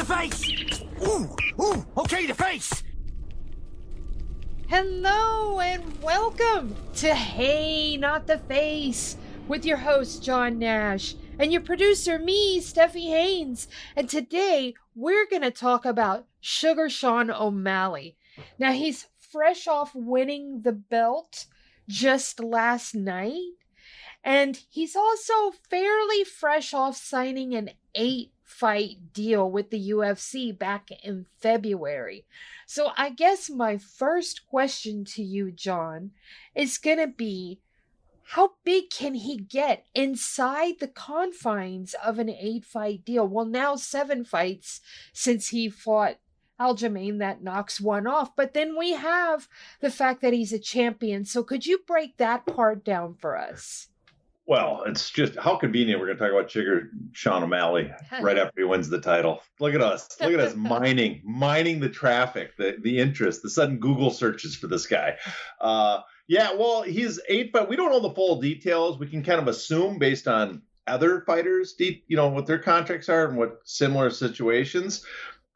the face! Ooh, okay, the face! Hello and welcome to Hey, Not the Face with your host, John Nash, and your producer, me, Steffi Haynes. And today, we're going to talk about Sugar Sean O'Malley. Now, he's fresh off winning the belt just last night, and he's also fairly fresh off signing an 8-fight deal with the UFC back in February. So I guess my first question to you, John, is going to be, how big can he get inside the confines of an 8-fight deal? Well, now 7 fights since he fought Aljamain, that knocks one off. But then we have the fact that he's a champion. So could you break that part down for us? Well, it's just how convenient we're going to talk about Sugar Sean O'Malley right after he wins the title. Look at us. Look at us mining the traffic, the interest, the sudden Google searches for this guy. Yeah, well, he's 8 fight. We don't know the full details. We can kind of assume based on other fighters, what their contracts are and what similar situations.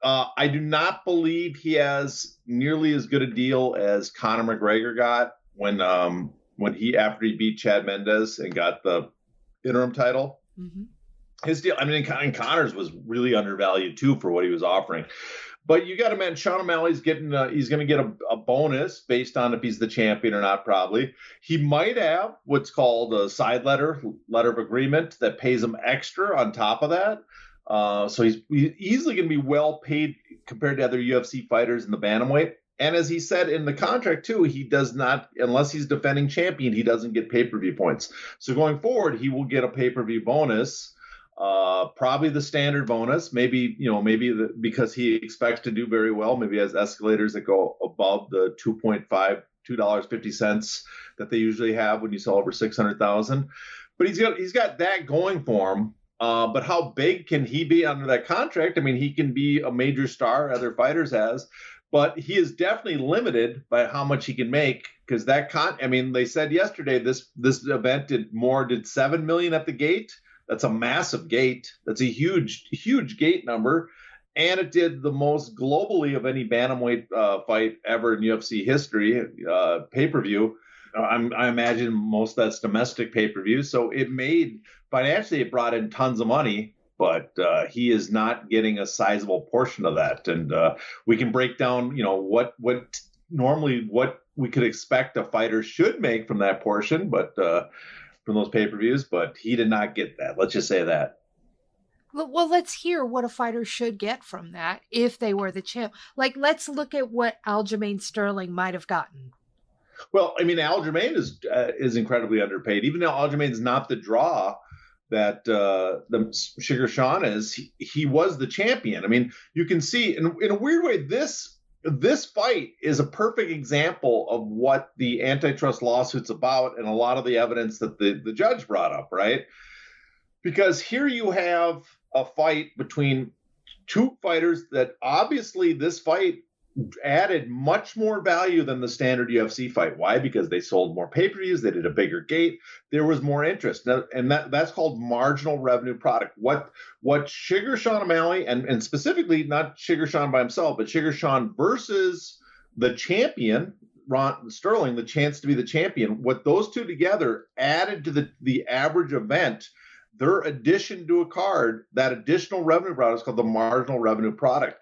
I do not believe he has nearly as good a deal as Conor McGregor got after he beat Chad Mendes and got the interim title. Mm-hmm. His deal, and Conor's was really undervalued too for what he was offering. But you got to mention Sean O'Malley's he's going to get a bonus based on if he's the champion or not, probably. He might have what's called a side letter of agreement that pays him extra on top of that. So he's easily going to be well paid compared to other UFC fighters in the bantamweight. And as he said in the contract too, he does not, unless he's defending champion, he doesn't get pay-per-view points. So going forward, he will get a pay-per-view bonus. Probably the standard bonus, maybe because he expects to do very well, maybe has escalators that go above the $2.50 that they usually have when you sell over 600,000. But he's got that going for him. But how big can he be under that contract? He can be a major star, other fighters has, but he is definitely limited by how much he can make because they said yesterday this event did $7 million at the gate. That's a massive gate. That's a huge gate number. And it did the most globally of any bantamweight fight ever in UFC history, pay-per-view. I imagine most of that's domestic pay-per-view. So financially, it brought in tons of money, but he is not getting a sizable portion of that. And we can break down, what we could expect a fighter should make from that portion, but from those pay-per-views, but he did not get that. Let's just say that. Well, let's hear what a fighter should get from that if they were the champ. Let's look at what Aljamain Sterling might have gotten. Well, Aljamain is incredibly underpaid. Even though Aljamain's not the draw that the Sugar Sean is, he was the champion. You can see in a weird way this fight is a perfect example of what the antitrust lawsuit's about and a lot of the evidence that the judge brought up, right? Because here you have a fight between two fighters that obviously this fight added much more value than the standard UFC fight. Why? Because they sold more pay-per-views, they did a bigger gate, there was more interest. Now, and that's called marginal revenue product. What Sugar Sean O'Malley, and specifically not Sugar Sean by himself, but Sugar Sean versus the champion, Ron Sterling, the chance to be the champion, what those two together added to the average event, their addition to a card, that additional revenue product is called the marginal revenue product.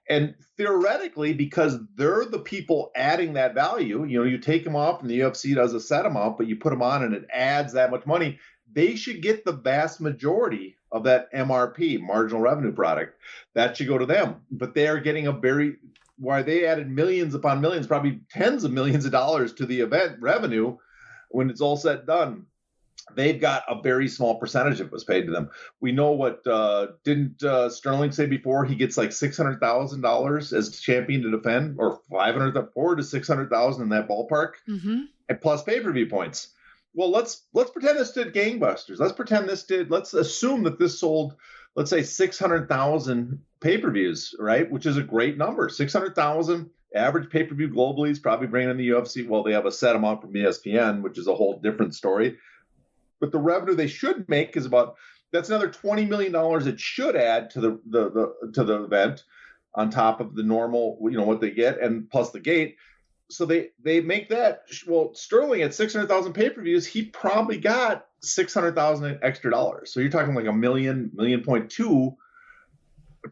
And theoretically, because they're the people adding that value, you take them off and the UFC does a set amount, but you put them on and it adds that much money, they should get the vast majority of that MRP, marginal revenue product. That should go to them. But they are getting why they added millions upon millions, probably tens of millions of dollars to the event revenue when it's all said and done. They've got a very small percentage that was paid to them. We know what didn't Sterling say before? He gets like $600,000 as champion to defend, or $400,000 to $600,000 in that ballpark, and plus pay-per-view points. Well, let's pretend this did gangbusters. Let's assume that this sold, let's say 600,000 pay-per-views, right? Which is a great number. 600,000 average pay-per-view globally is probably bringing in the UFC. Well, they have a set amount from ESPN, which is a whole different story. But the revenue they should make is about That's another $20 million it should add to the event on top of the normal, what they get, and plus the gate. So they make that. Well, Sterling at 600,000 pay-per-views, he probably got 600,000 extra dollars. So you're talking like $1 million, $1.2 million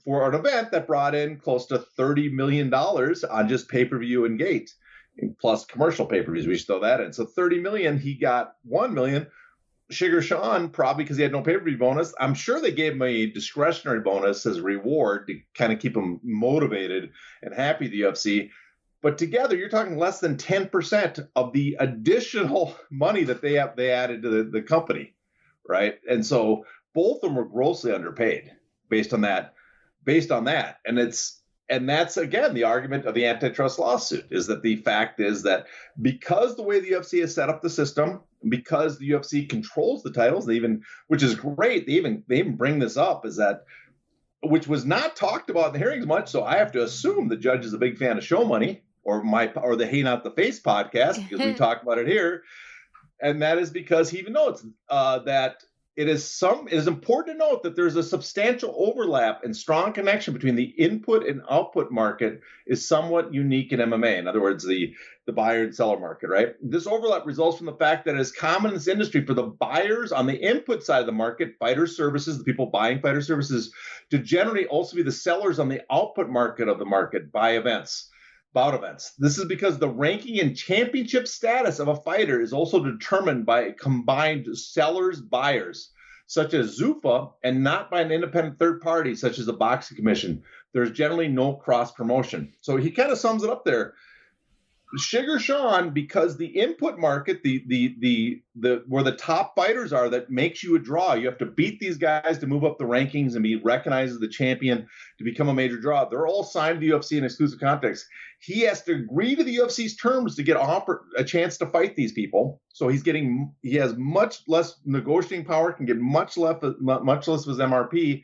for an event that brought in close to $30 million on just pay-per-view and gate, plus commercial pay-per-views. We should throw that in. So $30 million, he got $1 million. Sugar Sean, probably because he had no pay-per-view bonus. I'm sure they gave him a discretionary bonus as a reward to kind of keep him motivated and happy at the UFC. But together, you're talking less than 10% of the additional money that they added to the company, right? And so both of them were grossly underpaid based on that. And that's, again, the argument of the antitrust lawsuit, is that the fact is that because the way the UFC has set up the system, because the UFC controls the titles, which is great, they even bring this up, is that, which was not talked about in the hearings much, so I have to assume the judge is a big fan of show money, or the Hey Not the Face podcast, because we talk about it here. And that is because he even notes that it is important to note that there's a substantial overlap and strong connection between the input and output market is somewhat unique in MMA. In other words, the buyer and seller market, right? This overlap results from the fact that it is common in this industry for the buyers on the input side of the market, fighter services, the people buying fighter services, to generally also be the sellers on the output market of the market, bout events. This is because the ranking and championship status of a fighter is also determined by combined sellers, buyers, such as Zuffa, and not by an independent third party, such as the Boxing Commission. There's generally no cross promotion. So he kind of sums it up there. Sugar Sean, because the input market, the where the top fighters are, that makes you a draw. You have to beat these guys to move up the rankings and be recognized as the champion to become a major draw. They're all signed to the UFC in exclusive contracts. He has to agree to the UFC's terms to get offered a chance to fight these people. So he has much less negotiating power, can get much less of his MRP,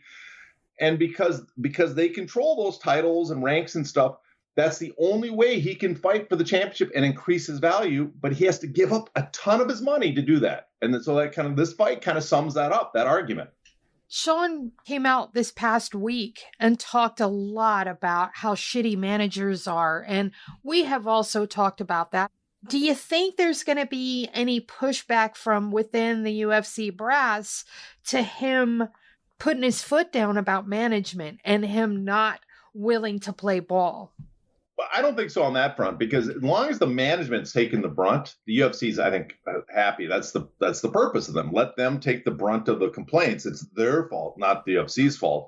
and because they control those titles and ranks and stuff, that's the only way he can fight for the championship and increase his value, but he has to give up a ton of his money to do that. And so this fight kind of sums that up, that argument. Sean came out this past week and talked a lot about how shitty managers are, and we have also talked about that. Do you think there's going to be any pushback from within the UFC brass to him putting his foot down about management and him not willing to play ball? Well, I don't think so on that front, because as long as the management's taking the brunt, the UFC's, I think, happy. That's the purpose of them. Let them take the brunt of the complaints. It's their fault, not the UFC's fault.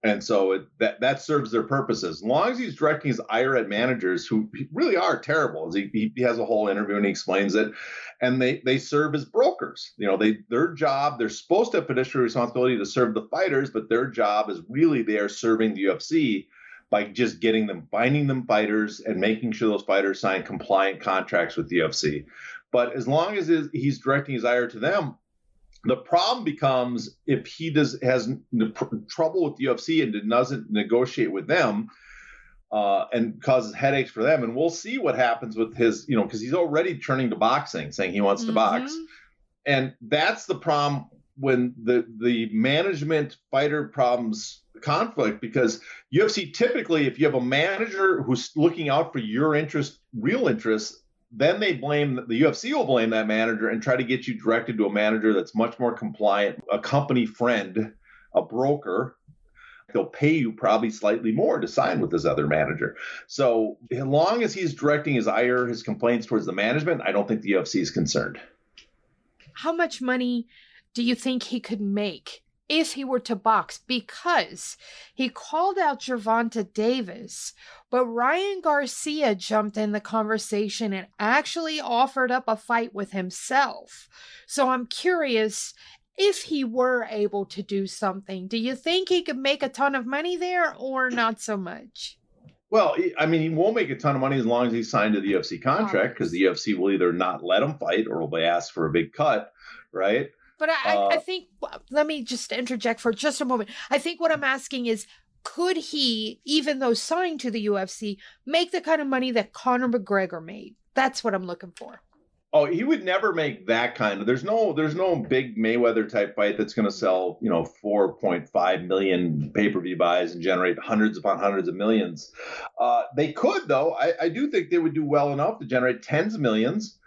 And so that serves their purposes. As long as he's directing his ire at managers who really are terrible. He has a whole interview and he explains it. And they serve as brokers. Their job, they're supposed to have fiduciary responsibility to serve the fighters, but their job is really they are serving the UFC by just finding them fighters and making sure those fighters sign compliant contracts with the UFC. But as long as he's directing his ire to them, the problem becomes if he has trouble with the UFC and doesn't negotiate with them and causes headaches for them. And we'll see what happens with his, because he's already turning to boxing, saying he wants to box. And that's the problem when the management fighter problems conflict, because UFC typically, if you have a manager who's looking out for your interest, real interest, then the UFC will blame that manager and try to get you directed to a manager that's much more compliant, a company friend, a broker. They'll pay you probably slightly more to sign with this other manager. So as long as he's directing his ire, his complaints towards the management, I don't think the UFC is concerned. How much money do you think he could make if he were to box? Because he called out Gervonta Davis, but Ryan Garcia jumped in the conversation and actually offered up a fight with himself. So I'm curious, if he were able to do something, do you think he could make a ton of money there or not so much? Well, I mean, he won't make a ton of money as long as he's signed to the UFC contract, because the UFC will either not let him fight or will they ask for a big cut, right? But I think, let me just interject for just a moment. I think what I'm asking is, could he, even though signed to the UFC, make the kind of money that Conor McGregor made? That's what I'm looking for. Oh, he would never make that kind of. There's no big Mayweather type fight that's going to sell 4.5 million pay-per-view buys and generate hundreds upon hundreds of millions. They could though. I do think they would do well enough to generate tens of millions.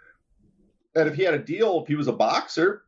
And if he had a deal, if he was a boxer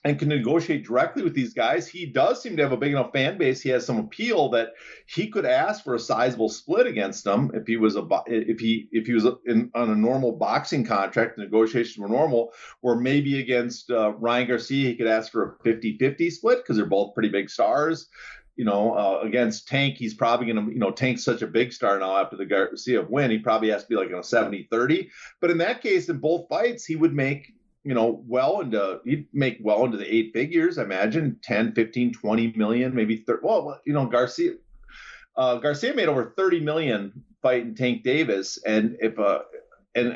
and can negotiate directly with these guys, he does seem to have a big enough fan base. He has some appeal that he could ask for a sizable split against them if he was on a normal boxing contract. The negotiations were normal, or maybe against Ryan Garcia, he could ask for a 50-50 split because they're both pretty big stars. Against Tank, he's probably going to, Tank's such a big star now after the Garcia win. He probably has to be like on a 70-30. But in that case, in both fights, he would make he'd make well into the 8 figures, I imagine, 10, 15, 20 million, maybe 30. Well, Garcia made over 30 million fighting Tank Davis. And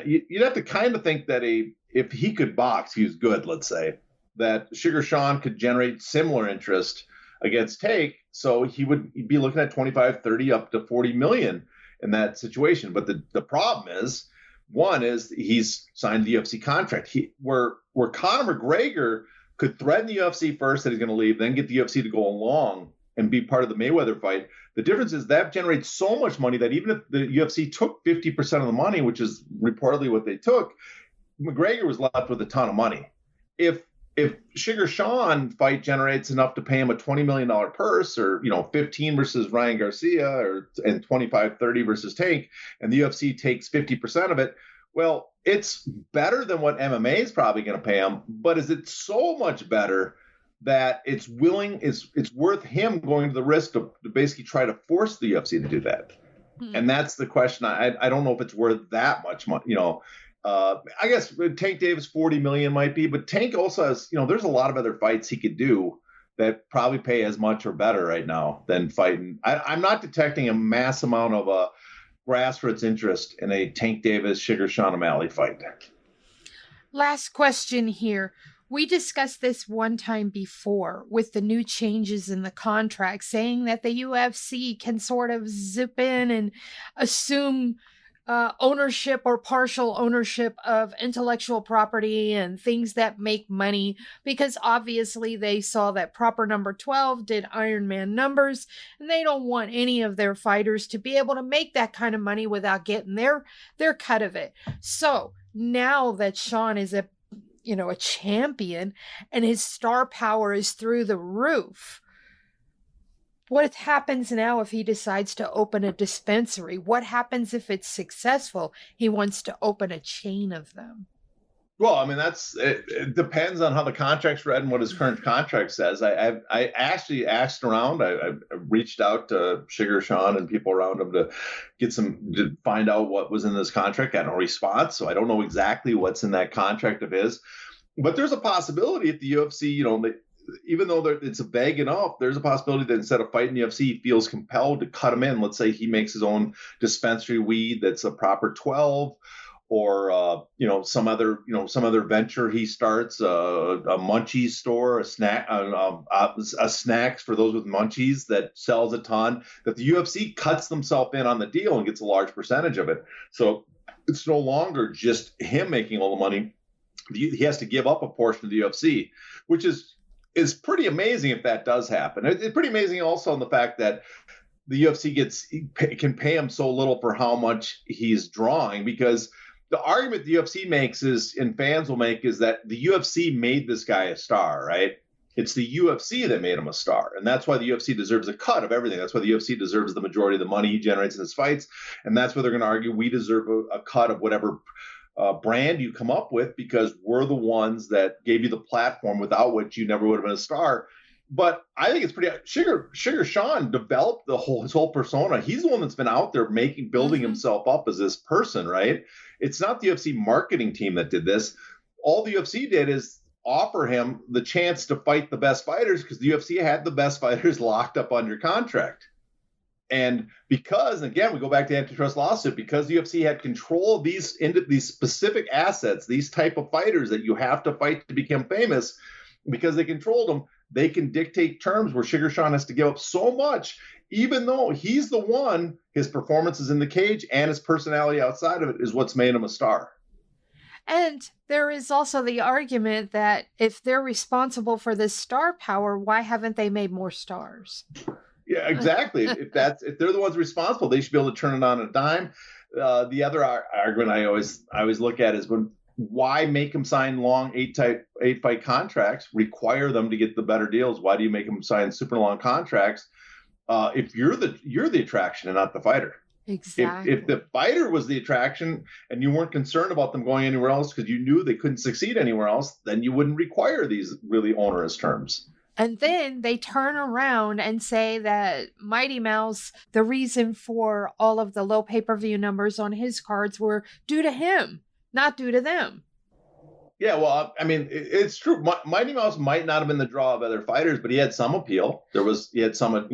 you'd have to kind of think that if he could box, he was good, let's say, that Sugar Sean could generate similar interest against Tank. So he'd be looking at 25, 30 up to 40 million in that situation. But the problem is, one is he's signed the UFC contract. Where Conor McGregor could threaten the UFC first that he's going to leave, then get the UFC to go along and be part of the Mayweather fight. The difference is that generates so much money that even if the UFC took 50% of the money, which is reportedly what they took, McGregor was left with a ton of money. If Sugar Sean fight generates enough to pay him a $20 million purse, or 15 versus Ryan Garcia, and 25-30 versus Tank, and the UFC takes 50% of it, well, it's better than what MMA is probably going to pay him. But is it so much better that it's worth him going to the risk to basically try to force the UFC to do that? And that's the question. I don't know if it's worth that much money. I guess Tank Davis 40 million might be, but Tank also has, there's a lot of other fights he could do that probably pay as much or better right now than fighting. I'm not detecting a mass amount of grassroots interest in a Tank Davis Sugar Sean O'Malley fight. Last question here. We discussed this one time before with the new changes in the contract, saying that the UFC can sort of zip in and assume ownership or partial ownership of intellectual property and things that make money, because obviously they saw that Proper Number 12 did Iron Man numbers, and they don't want any of their fighters to be able to make that kind of money without getting their cut of it. So now that Sean is a champion and his star power is through the roof, what happens now if he decides to open a dispensary? What happens if it's successful? He wants to open a chain of them. Well, I mean, it depends on how the contract's read and what his current contract says. I actually asked around. I reached out to Sugar Sean and people around him to find out what was in this contract. Got no response, so I don't know exactly what's in that contract of his. But there's a possibility if the UFC, even though it's vague enough, there's a possibility that instead of fighting the UFC, he feels compelled to cut him in. Let's say he makes his own dispensary weed that's a Proper 12, or some other venture he starts, a munchies store, a snacks for those with munchies that sells a ton. That the UFC cuts themselves in on the deal and gets a large percentage of it. So it's no longer just him making all the money. He has to give up a portion of the UFC, which is pretty amazing if that does happen. It's pretty amazing also in the fact that the UFC can pay him so little for how much he's drawing, because the argument the UFC makes is, and fans will make, is that the UFC made this guy a star, right? It's the UFC that made him a star. And that's why the UFC deserves a cut of everything. That's why the UFC deserves the majority of the money he generates in his fights. And that's why they're going to argue we deserve a cut of whatever brand you come up with, because we're the ones that gave you the platform without which you never would have been a star. But I think it's pretty. Sugar Sean developed his whole persona. He's the one that's been out there building himself up as this person, right? It's not the UFC marketing team that did this. All the UFC did is offer him the chance to fight the best fighters, because the UFC had the best fighters locked up under contract. And because, again, we go back to antitrust lawsuit, because the UFC had control of these specific assets, these type of fighters that you have to fight to become famous, because they controlled them, they can dictate terms where Sugar Sean has to give up so much, even though he's the one, his performances in the cage and his personality outside of it is what's made him a star. And there is also the argument that if they're responsible for this star power, why haven't they made more stars? Yeah, exactly. if they're the ones responsible, they should be able to turn it on a dime. The other argument I always look at is why make them sign long 8-fight contracts? Require them to get the better deals. Why do you make them sign super long contracts? If you're the attraction and not the fighter. Exactly. If the fighter was the attraction and you weren't concerned about them going anywhere else because you knew they couldn't succeed anywhere else, then you wouldn't require these really onerous terms. And then they turn around and say that Mighty Mouse, the reason for all of the low pay-per-view numbers on his cards were due to him, not due to them. Yeah, well, I mean, it's true. Mighty Mouse might not have been the draw of other fighters, but he had some appeal. He had some,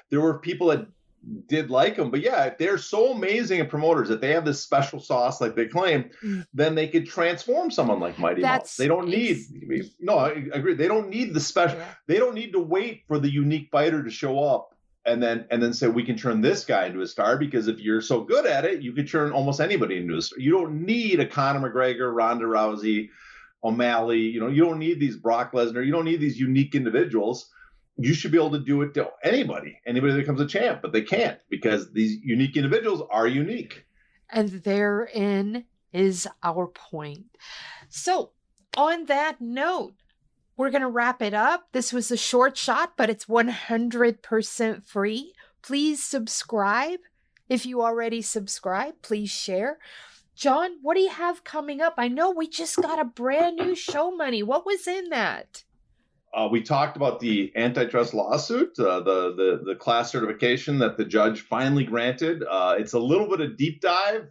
there were people that did like him. But yeah, if they're so amazing at promoters that they have this special sauce like they claim, then they could transform someone like Mighty Mouse. They don't need, I agree. They don't need the special, They don't need to wait for the unique fighter to show up and then say, we can turn this guy into a star, because if you're so good at it, you could turn almost anybody into a star. You don't need a Conor McGregor, Ronda Rousey, O'Malley. You don't need these Brock Lesnar. You don't need these unique individuals. You should be able to do it to anybody that becomes a champ, but they can't, because these unique individuals are unique. And therein is our point. So on that note, we're going to wrap it up. This was a short shot, but it's 100% free. Please subscribe. If you already subscribe, please share. John, what do you have coming up? I know we just got a brand new show money. What was in that? We talked about the antitrust lawsuit, the class certification that the judge finally granted. It's a little bit of deep dive,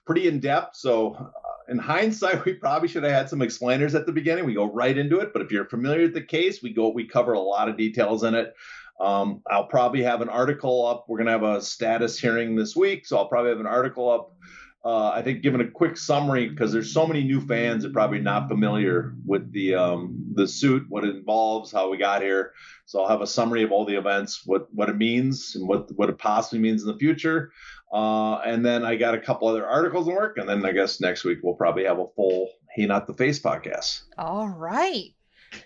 pretty in depth. So in hindsight, we probably should have had some explainers at the beginning. We go right into it. But if you're familiar with the case, we cover a lot of details in it. I'll probably have an article up. We're going to have a status hearing this week, so I'll probably have an article up. I think giving a quick summary, because there's so many new fans that are probably not familiar with the suit, what it involves, how we got here. So I'll have a summary of all the events, what it means, and what it possibly means in the future. And then I got a couple other articles in work. And then I guess next week we'll probably have a full Hey Not the Face podcast. All right.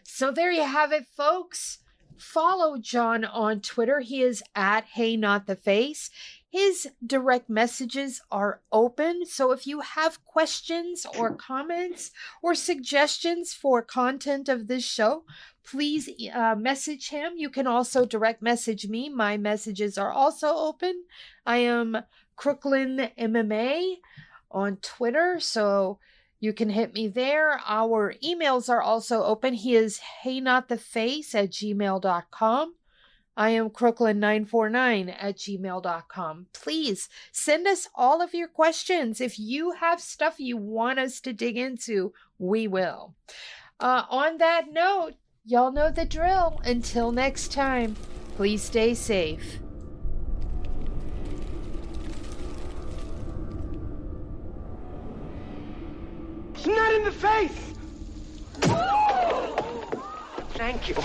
So there you have it, folks. Follow John on Twitter. He is at Hey Not the Face. His direct messages are open, so if you have questions or comments or suggestions for content of this show, please message him. You can also direct message me. My messages are also open. I am Crooklyn MMA on Twitter, so you can hit me there. Our emails are also open. He is heynottheface@gmail.com. I am Crooklyn949@gmail.com. Please send us all of your questions. If you have stuff you want us to dig into, we will. On that note, y'all know the drill. Until next time, please stay safe. It's not in the face! Thank you.